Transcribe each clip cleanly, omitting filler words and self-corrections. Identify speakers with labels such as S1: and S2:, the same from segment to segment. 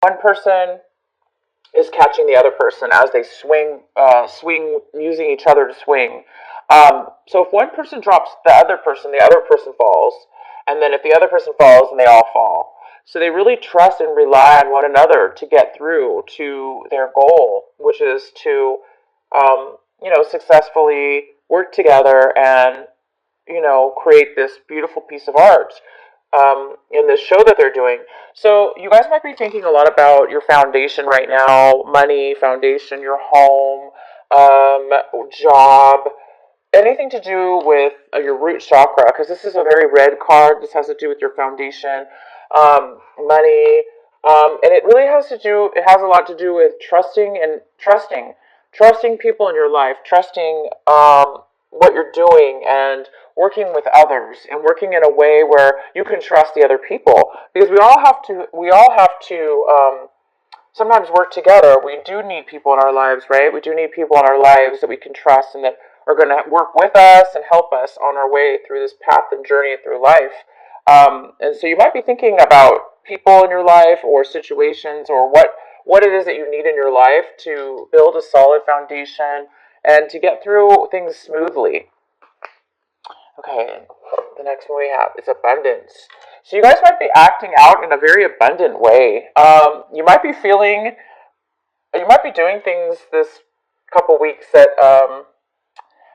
S1: one person is catching the other person as they swing, using each other to swing. So if one person drops the other person falls, and then if the other person falls, then they all fall. So they really trust and rely on one another to get through to their goal, which is to, successfully work together and create this beautiful piece of art in this show that they're doing. So you guys might be thinking a lot about your foundation right now: money, foundation, your home, job, anything to do with your root chakra, because this is a very red card. This has to do with your foundation, money, and it really has to do. It has a lot to do with trusting people in your life, trusting what you're doing, and working with others, and working in a way where you can trust the other people. Because we all have to sometimes work together. We do need people in our lives, right? We do need people in our lives that we can trust and that are going to work with us and help us on our way through this path and journey through life. And so you might be thinking about people in your life or situations, or what it is that you need in your life to build a solid foundation and to get through things smoothly. Okay, the next one we have is abundance. So you guys might be acting out in a very abundant way. You might be doing things this couple weeks that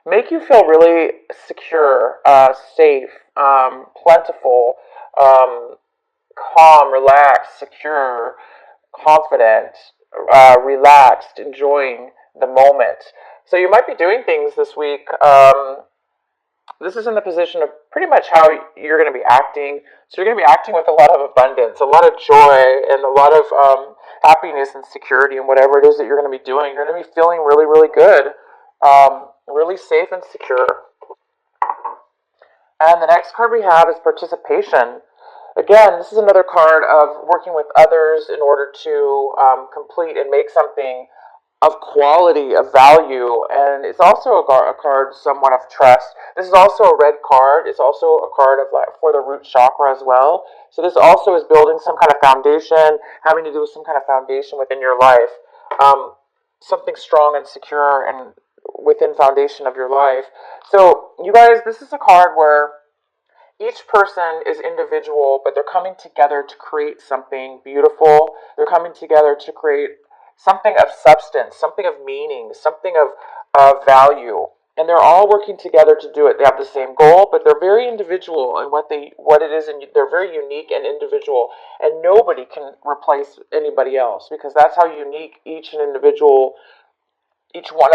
S1: make you feel really secure, safe, plentiful, calm, relaxed, secure, confident, relaxed, enjoying the moment. So you might be doing things this week. This is in the position of pretty much how you're going to be acting. So you're going to be acting with a lot of abundance, a lot of joy, and a lot of happiness and security in whatever it is that you're going to be doing. You're going to be feeling really, really good, really safe and secure. And the next card we have is participation. Again, this is another card of working with others in order to complete and make something of quality, of value, and it's also a card somewhat of trust. This is also a red card. It's also a card of for the root chakra as well. So this also is building some kind of foundation, having to do with some kind of foundation within your life, something strong and secure and within foundation of your life. So you guys, this is a card where each person is individual, but they're coming together to create something beautiful. They're coming together to create something of substance, something of meaning, something of value. And they're all working together to do it. They have the same goal, but they're very individual in what it is, and they're very unique and individual. And nobody can replace anybody else, because that's how unique each one of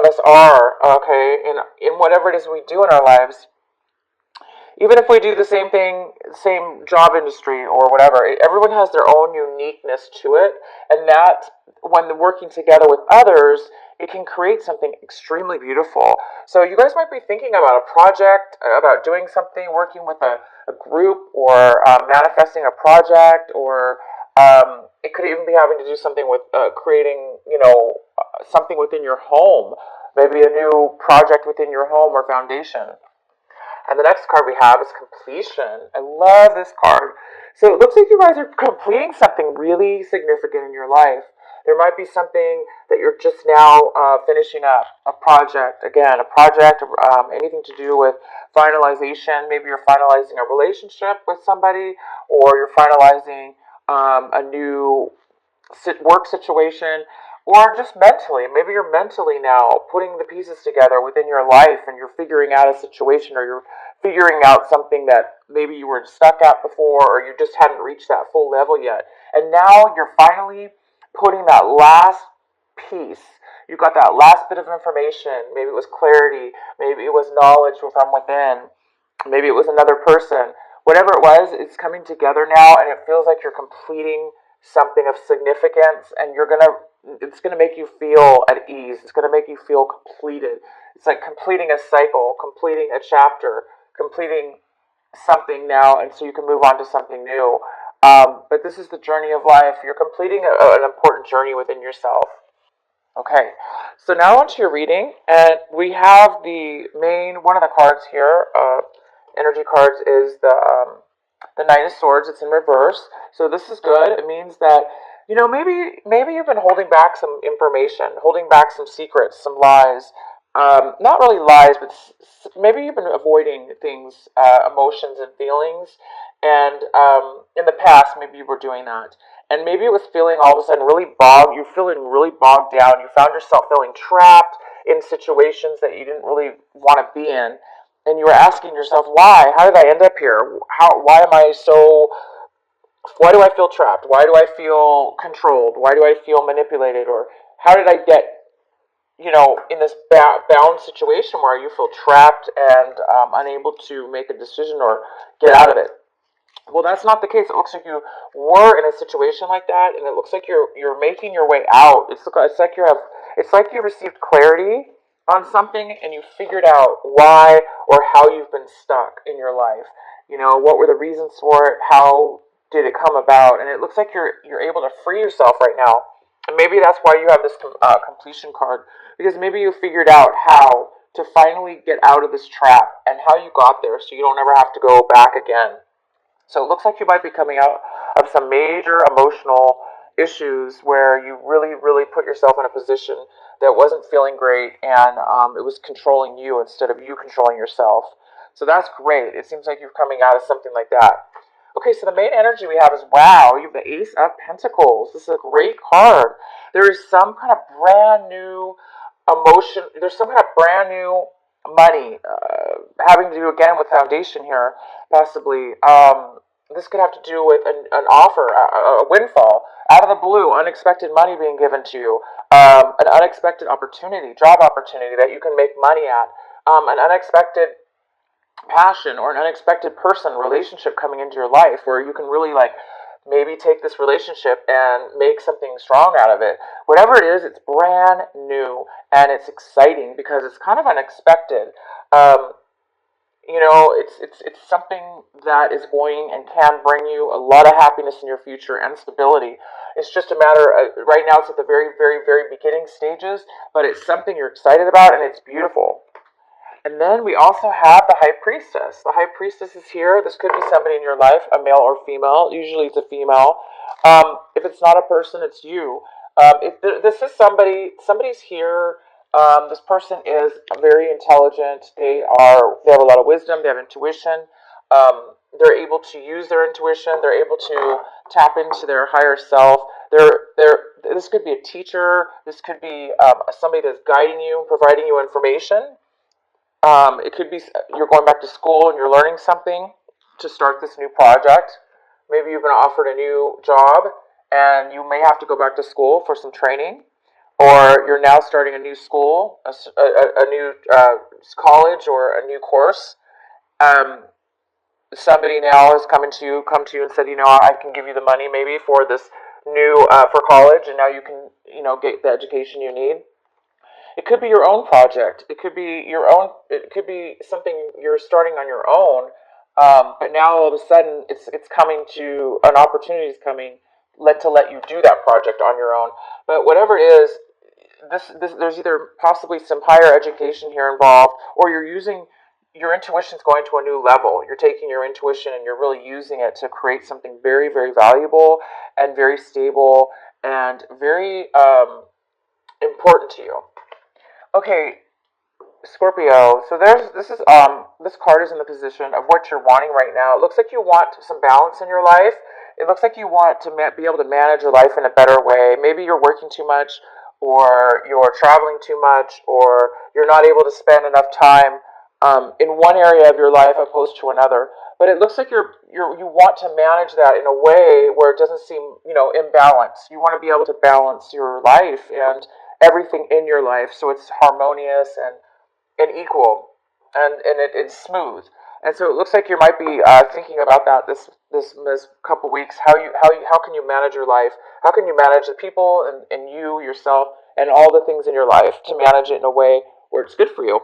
S1: us are, okay, in whatever it is we do in our lives. Even if we do the same thing, same job industry or whatever, everyone has their own uniqueness to it. And that, when they're working together with others, it can create something extremely beautiful. So you guys might be thinking about a project, about doing something, working with a group, or manifesting a project, or it could even be having to do something with creating, something within your home, maybe a new project within your home or foundation. And the next card we have is completion. I love this card. So it looks like you guys are completing something really significant in your life. There might be something that you're just now finishing up, a project. Again, a project, anything to do with finalization. Maybe you're finalizing a relationship with somebody, or you're finalizing a new work situation, or just mentally. Maybe you're mentally now putting the pieces together within your life, and you're figuring out a situation, or you're figuring out something that maybe you were stuck at before, or you just hadn't reached that full level yet. And now you're finally putting that last piece. You got that last bit of information. Maybe it was clarity. Maybe it was knowledge from within. Maybe it was another person. Whatever it was, it's coming together now, and it feels like you're completing something of significance, and it's gonna make you feel at ease. It's gonna make you feel completed. It's like completing a cycle, completing a chapter, completing something now, and so you can move on to something new. But this is the journey of life. You're completing an important journey within yourself. Okay, so now onto your reading, and we have one of the cards here, energy cards, is the Knight of Swords. It's in reverse, so this is good. It means that maybe you've been holding back some information, holding back some secrets, some lies. Not really lies, but maybe you've been avoiding things, emotions and feelings. And in the past, maybe you were doing that. And maybe it was feeling all of a sudden really bogged. You're feeling really bogged down. You found yourself feeling trapped in situations that you didn't really want to be in. And you were asking yourself, why? How did I end up here? Why am I so why do I feel trapped? Why do I feel controlled? Why do I feel manipulated? Or how did I get, in this bound situation where you feel trapped and unable to make a decision or get out of it? Well, that's not the case. It looks like you were in a situation like that, and it looks like you're making your way out. It's like you received clarity on something, and you figured out why or how you've been stuck in your life. What were the reasons for it? How did it come about? And it looks like you're able to free yourself right now. And maybe that's why you have this completion card, because maybe you figured out how to finally get out of this trap and how you got there, so you don't ever have to go back again. So it looks like you might be coming out of some major emotional issues where you really, really put yourself in a position that wasn't feeling great, and it was controlling you instead of you controlling yourself. So that's great. It seems like you're coming out of something like that. Okay, so the main energy we have is, wow, you have the Ace of Pentacles. This is a great card. There is some kind of brand new emotion. There's some kind of brand new money having to do again with foundation here, possibly. This could have to do with an offer, a windfall, out of the blue, unexpected money being given to you, an unexpected opportunity, job opportunity that you can make money at, an unexpected passion or an unexpected person, relationship coming into your life where you can really maybe take this relationship and make something strong out of it. Whatever it is, it's brand new and it's exciting because it's kind of unexpected. Um, it's something that is going and can bring you a lot of happiness in your future and stability. It's just a matter of, right now it's at the very, very, very beginning stages, but it's something you're excited about and it's beautiful. And then we also have the High Priestess. The High Priestess is here. This could be somebody in your life, a male or female. Usually it's a female. If it's not a person, it's you. This is somebody's here. This person is very intelligent. They have a lot of wisdom. They have intuition. They're able to use their intuition. They're able to tap into their higher self. This could be a teacher. This could be somebody that's guiding you, providing you information. It could be you're going back to school and you're learning something to start this new project. Maybe you've been offered a new job and you may have to go back to school for some training, or you're now starting a new school, a new college, or a new course. Um, Somebody now has come to you and said, I can give you the money maybe for this new for college, and now you can get the education you need. It could be your own project. It could be your own. It could be something you're starting on your own. But now all of a sudden, it's coming to an opportunity is coming to let you do that project on your own. But whatever it is, there's either possibly some higher education here involved, or you're using your intuition's going to a new level. You're taking your intuition and you're really using it to create something very, very valuable and very stable and very important to you. Okay, Scorpio. So this card is in the position of what you're wanting right now. It looks like you want some balance in your life. It looks like you want to be able to manage your life in a better way. Maybe you're working too much, or you're traveling too much, or you're not able to spend enough time in one area of your life opposed to another. But it looks like you want to manage that in a way where it doesn't seem imbalanced. You want to be able to balance your life and everything in your life so it's harmonious and equal and it's smooth. And so it looks like you might be thinking about that this couple weeks. How can you manage your life? How can you manage the people and you yourself and all the things in your life to manage it in a way where it's good for you?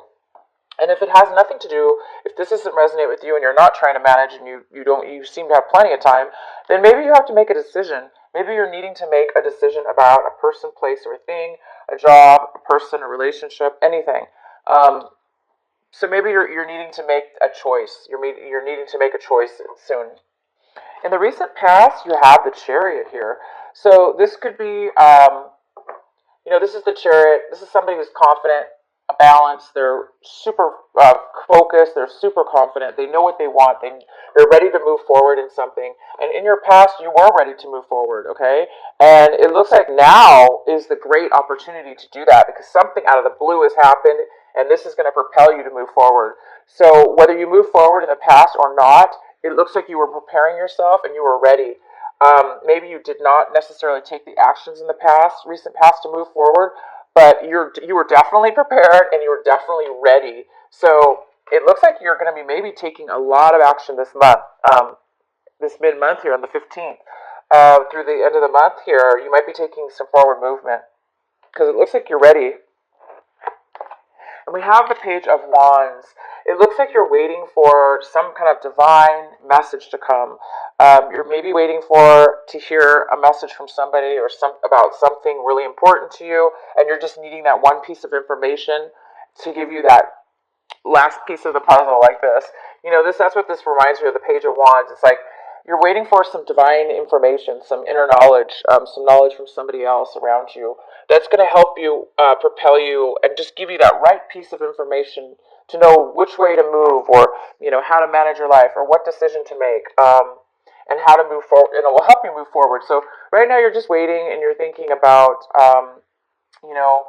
S1: And if it has nothing to do, if this doesn't resonate with you and you're not trying to manage and you seem to have plenty of time, then maybe you have to make a decision. Maybe you're needing to make a decision about a person, place, or a thing, a job, a person, a relationship, anything. So maybe you're needing to make a choice. You're needing to make a choice soon. In the recent past, you have the Chariot here. So this could be, this is the chariot. This is somebody who's confident, balanced. They're super focused. They're super confident. They know what they want. They're ready to move forward in something. And in your past, you were ready to move forward. Okay, and it looks like now is the great opportunity to do that because something out of the blue has happened, and this is going to propel you to move forward. So whether you move forward in the past or not, it looks like you were preparing yourself and you were ready. Maybe you did not necessarily take the actions in the past, recent past, to move forward, but you were definitely prepared and you were definitely ready. So it looks like you're going to be maybe taking a lot of action this month, this mid month here on the 15th. Through the end of the month here, you might be taking some forward movement because it looks like you're ready. And we have the Page of Wands. It looks like you're waiting for some kind of divine message to come. You're maybe waiting to hear a message from somebody or about something really important to you, and you're just needing that one piece of information to give you that last piece of the puzzle, like this. That's what this reminds me of, the Page of Wands. It's like you're waiting for some divine information, some inner knowledge, some knowledge from somebody else around you that's going to help you, propel you, and just give you that right piece of information to know which way to move, or how to manage your life, or what decision to make, and how to move forward. And it will help you move forward. So right now you're just waiting, and you're thinking about, you know,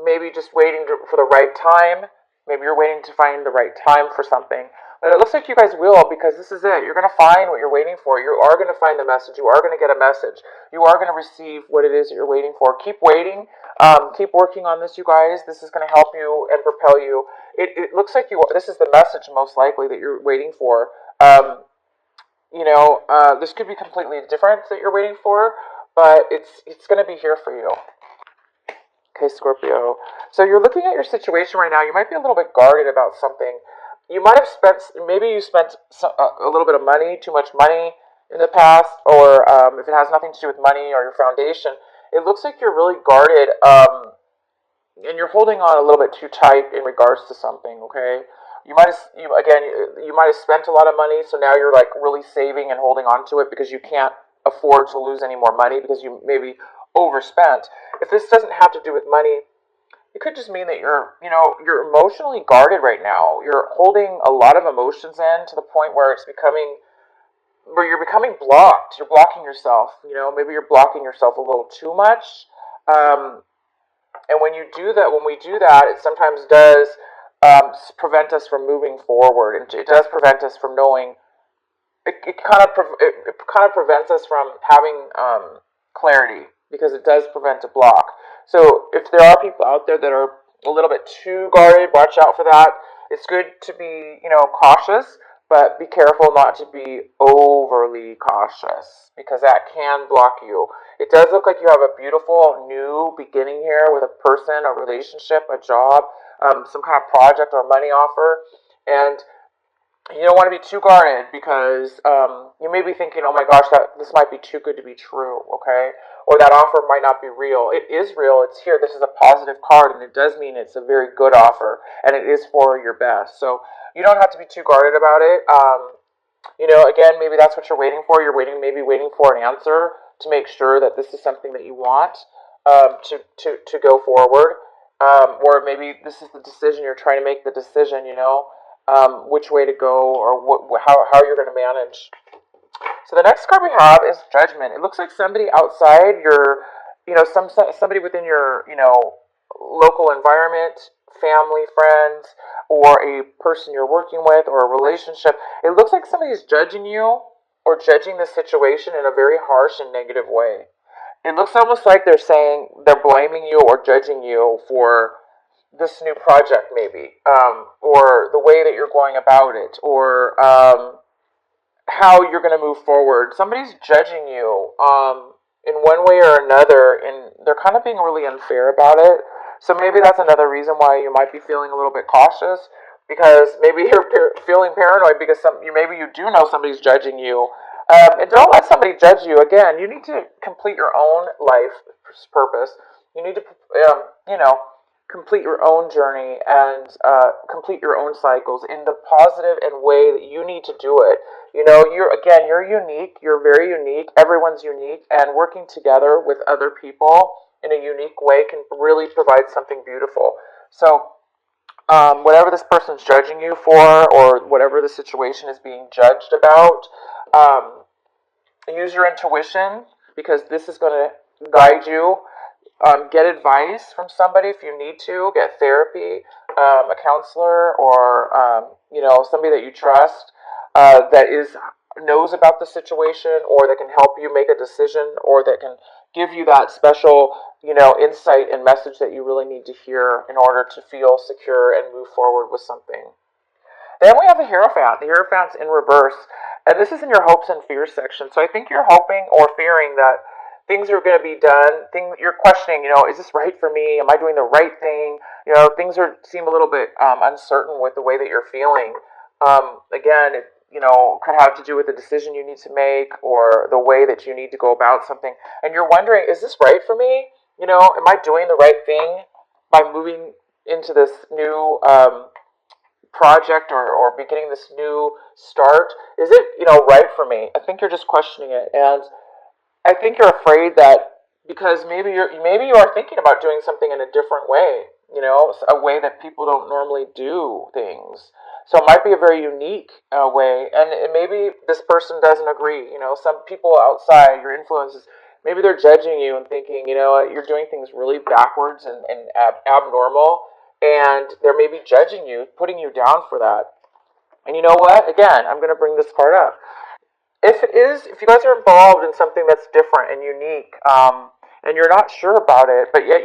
S1: maybe just waiting for the right time. Maybe you're waiting to find the right time for something. But it looks like you guys will, because this is it. You're going to find what you're waiting for. You are going to find the message. You are going to get a message. You are going to receive what it is that you're waiting for. Keep waiting. Keep working on this, you guys. This is going to help you and propel you. It looks like this is the message most likely that you're waiting for. This could be completely different that you're waiting for, but it's going to be here for you. Okay, Scorpio. So you're looking at your situation right now. You might be a little bit guarded about something. You might have maybe you spent a little bit of money, too much money in the past, or if it has nothing to do with money or your foundation, it looks like you're really guarded, and you're holding on a little bit too tight in regards to something. Okay, you might have spent a lot of money, so now you're like really saving and holding on to it because you can't afford to lose any more money because you maybe overspent. If this doesn't have to do with money, it could just mean that you're emotionally guarded right now. You're holding a lot of emotions in to the point where you're becoming blocked. You're blocking yourself. Maybe you're blocking yourself a little too much. And when we do that, it sometimes does prevent us from moving forward, and it does prevent us from knowing. It kind of prevents us from having clarity, because it does prevent a block. So if there are people out there that are a little bit too guarded, watch out for that. It's good to be, cautious, but be careful not to be overly cautious, because that can block you. It does look like you have a beautiful new beginning here with a person, a relationship, a job, some kind of project or money offer, and you don't want to be too guarded, because you may be thinking, oh my gosh, this might be too good to be true, okay? Or that offer might not be real. It is real. It's here. This is a positive card, and it does mean it's a very good offer, and it is for your best. So you don't have to be too guarded about it. Again, maybe that's what you're waiting for. You're maybe waiting for an answer to make sure that this is something that you want, to go forward. Or maybe this is the decision, you're trying to make the decision, which way to go, or how you're going to manage. So the next card we have is Judgment. It looks like somebody outside somebody within your, local environment, family, friends, or a person you're working with, or a relationship. It looks like somebody's judging you or judging the situation in a very harsh and negative way. It looks almost like they're blaming you or judging you for this new project, maybe, or the way that you're going about it, or how you're going to move forward. Somebody's judging you in one way or another, and they're kind of being really unfair about it. So maybe that's another reason why you might be feeling a little bit cautious, because maybe you're feeling paranoid because maybe you do know somebody's judging you. And don't let somebody judge you. Again, you need to complete your own life purpose. You need to, complete your own journey and complete your own cycles in the positive and way that you need to do it. You're unique. You're very unique. Everyone's unique, and working together with other people in a unique way can really provide something beautiful. So, whatever this person's judging you for, or whatever the situation is being judged about, um, use your intuition, because this is going to guide you. Get advice from somebody if you need to. Get therapy, a counselor, or somebody that you trust, that is knows about the situation, or that can help you make a decision, or that can give you that special insight and message that you really need to hear in order to feel secure and move forward with something. Then we have the Hierophant. The Hierophant's in reverse. And this is in your hopes and fears section. So I think you're hoping or fearing that things are going to be done. You're questioning, is this right for me? Am I doing the right thing? Things seem a little bit uncertain with the way that you're feeling. Again, it could have to do with the decision you need to make, or the way that you need to go about something. And you're wondering, is this right for me? Am I doing the right thing by moving into this new project, or beginning this new start? Is it right for me? I think you're just questioning it, and I think you're afraid that, because maybe you are thinking about doing something in a different way, a way that people don't normally do things. So it might be a very unique way, and maybe this person doesn't agree. Some people outside your influences, maybe they're judging you and thinking, you're doing things really backwards and abnormal, and they're maybe judging you, putting you down for that. And you know what? Again, I'm going to bring this card up. If you guys are involved in something that's different and unique, and you're not sure about it, but yet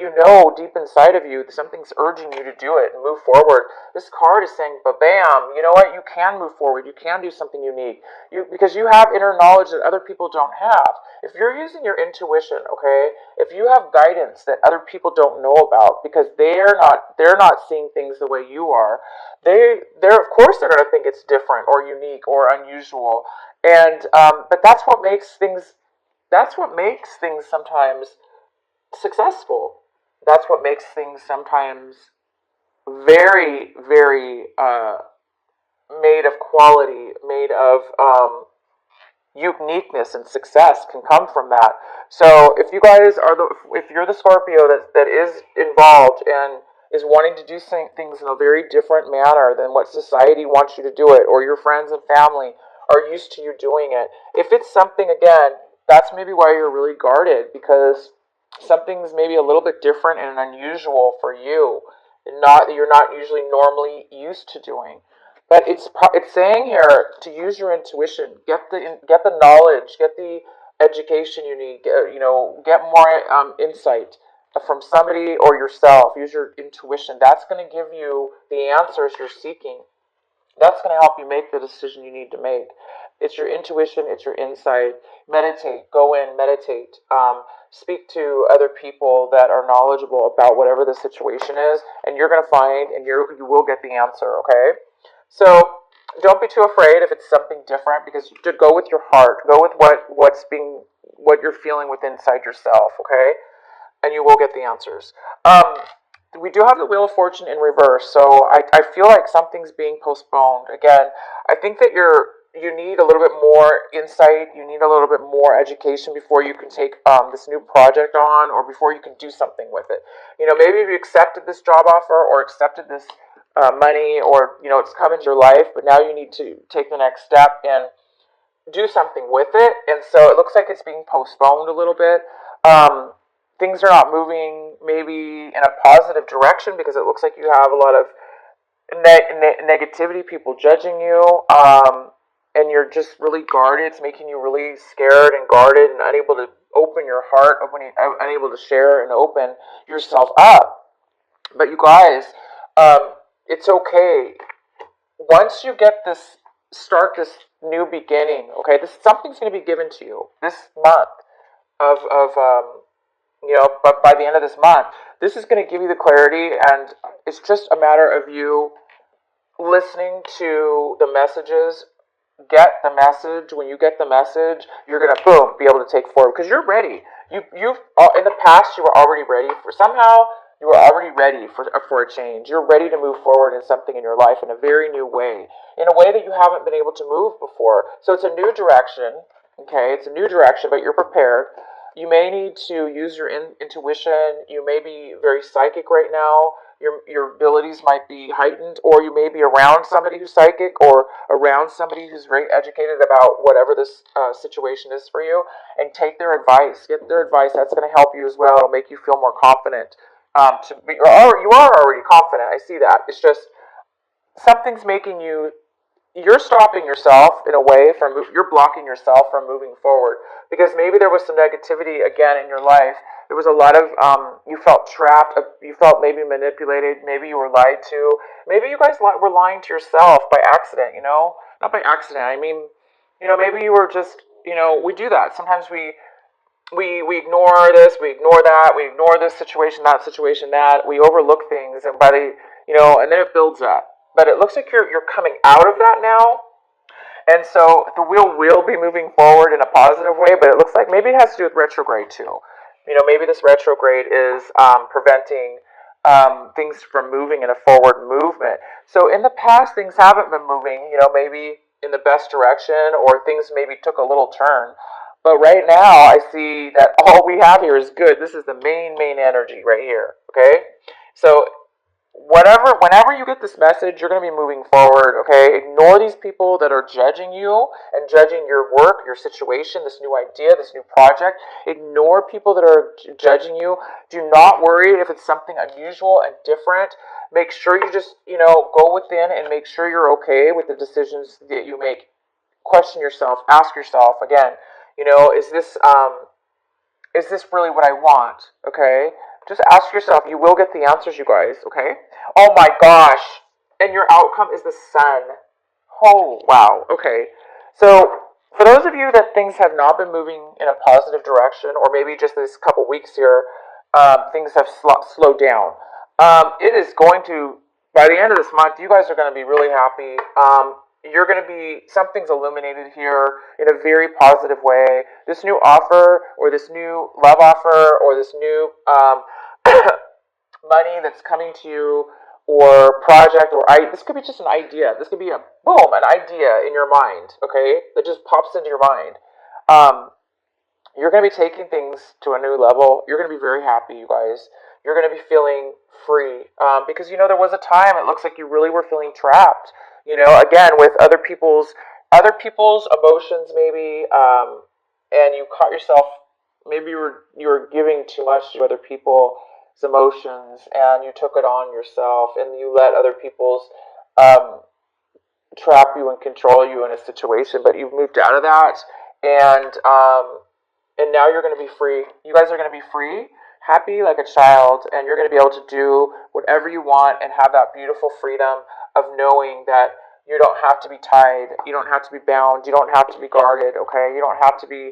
S1: deep inside of you something's urging you to do it and move forward, this card is saying, but bam, you know what? You can move forward. You can do something unique. Because you have inner knowledge that other people don't have. If you're using your intuition, okay, if you have guidance that other people don't know about, because they're not seeing things the way you are, they're of course they're going to think it's different or unique or unusual. And but that's what makes things sometimes successful. That's what makes things sometimes very, very made of quality, made of uniqueness, and success can come from that. So if you're the Scorpio that is involved and is wanting to do things in a very different manner than what society wants you to do it, or your friends and family are used to you doing it. If it's something, again, that's maybe why you're really guarded, because something's maybe a little bit different and unusual for you, not that you're not usually normally used to doing. But it's saying here to use your intuition, get the knowledge, get the education you need, get more insight from somebody or yourself. Use your intuition. That's going to give you the answers you're seeking. That's going to help you make the decision you need to make. It's your intuition, it's your insight. Meditate, go in, meditate. Speak to other people that are knowledgeable about whatever the situation is, and you're going to find, and you will get the answer, okay? So don't be too afraid if it's something different, because to go with your heart, go with what you're feeling with inside yourself, okay? And you will get the answers. We do have the Wheel of Fortune in reverse, so I feel like something's being postponed. Again, I think that you need a little bit more insight, you need a little bit more education before you can take this new project on, or before you can do something with it. Maybe if you accepted this job offer, or accepted this money, or it's come into your life, but now you need to take the next step and do something with it, and so it looks like it's being postponed a little bit. Things are not moving maybe in a positive direction, because it looks like you have a lot of negativity, people judging you, and you're just really guarded. It's making you really scared and guarded, and unable to open your heart, unable to share and open yourself up. But you guys, it's okay. Once you start this new beginning, okay, something's going to be given to you this month of but by the end of this month, this is going to give you the clarity, and it's just a matter of you listening to the messages. Get the message. When you get the message, you're going to be able to take forward, because you're ready. You've in the past, you were already ready for, somehow You are already ready for a change. You're ready to move forward in something in your life in a very new way, in a way that you haven't been able to move before. So it's a new direction, okay? It's a new direction, but you're prepared. You may need to use your intuition. You may be very psychic right now. Your abilities might be heightened, or you may be around somebody who's psychic, or around somebody who's very educated about whatever this situation is for you, and take their advice. Get their advice. That's going to help you as well. It'll make you feel more confident. You are already confident. I see that. It's just something's making you're stopping yourself in a way you're blocking yourself from moving forward, because maybe there was some negativity again in your life. There was a lot of you felt trapped, you felt maybe manipulated, maybe you were lied to, maybe you guys were lying to yourself by accident, not by accident, I mean, maybe you were just, we do that sometimes. We ignore this, we ignore that, we ignore this situation, that we overlook things, and and then it builds up. But it looks like you're coming out of that now, and so the wheel will be moving forward in a positive way. But it looks like maybe it has to do with retrograde too. Maybe this retrograde is preventing things from moving in a forward movement. So in the past, things haven't been moving, maybe in the best direction, or things maybe took a little turn. But right now, I see that all we have here is good. This is the main energy right here. Okay, so whenever you get this message, you're going to be moving forward. Okay, ignore these people that are judging you and judging your work, your situation, this new idea, this new project. Ignore people that are judging you. Do not worry if it's something unusual and different. Make sure you just go within and make sure you're okay with the decisions that you make. Question yourself. Ask yourself again. Is this really what I want? Okay? Just ask yourself. You will get the answers, you guys, okay? Oh my gosh. And your outcome is the sun. Oh, wow. Okay. So, for those of you that things have not been moving in a positive direction, or maybe just this couple weeks here, things have slowed down. It is going to, by the end of this month, you guys are going to be really happy. You're going to be, something's illuminated here in a very positive way. This new offer, or this new love offer, or this new money that's coming to you, or project, this could be just an idea. This could be an idea in your mind, okay, that just pops into your mind. You're going to be taking things to a new level. You're going to be very happy, you guys. You're going to be feeling free, because there was a time it looks like you really were feeling trapped. Again, with other people's emotions, maybe, and you caught yourself. Maybe you were giving too much to other people's emotions, and you took it on yourself, and you let other people's trap you and control you in a situation. But you've moved out of that, and now you're going to be free. You guys are going to be free, happy like a child, and you're going to be able to do whatever you want and have that beautiful freedom of knowing that you don't have to be tied, you don't have to be bound, you don't have to be guarded, okay? You don't have to be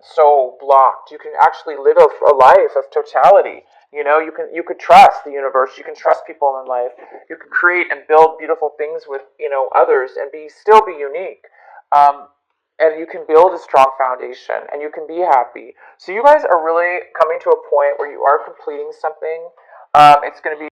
S1: so blocked. You can actually live a life of totality. You could trust the universe, you can trust people in life, you can create and build beautiful things with, others, and still be unique. And you can build a strong foundation, and you can be happy. So you guys are really coming to a point where you are completing something. It's going to be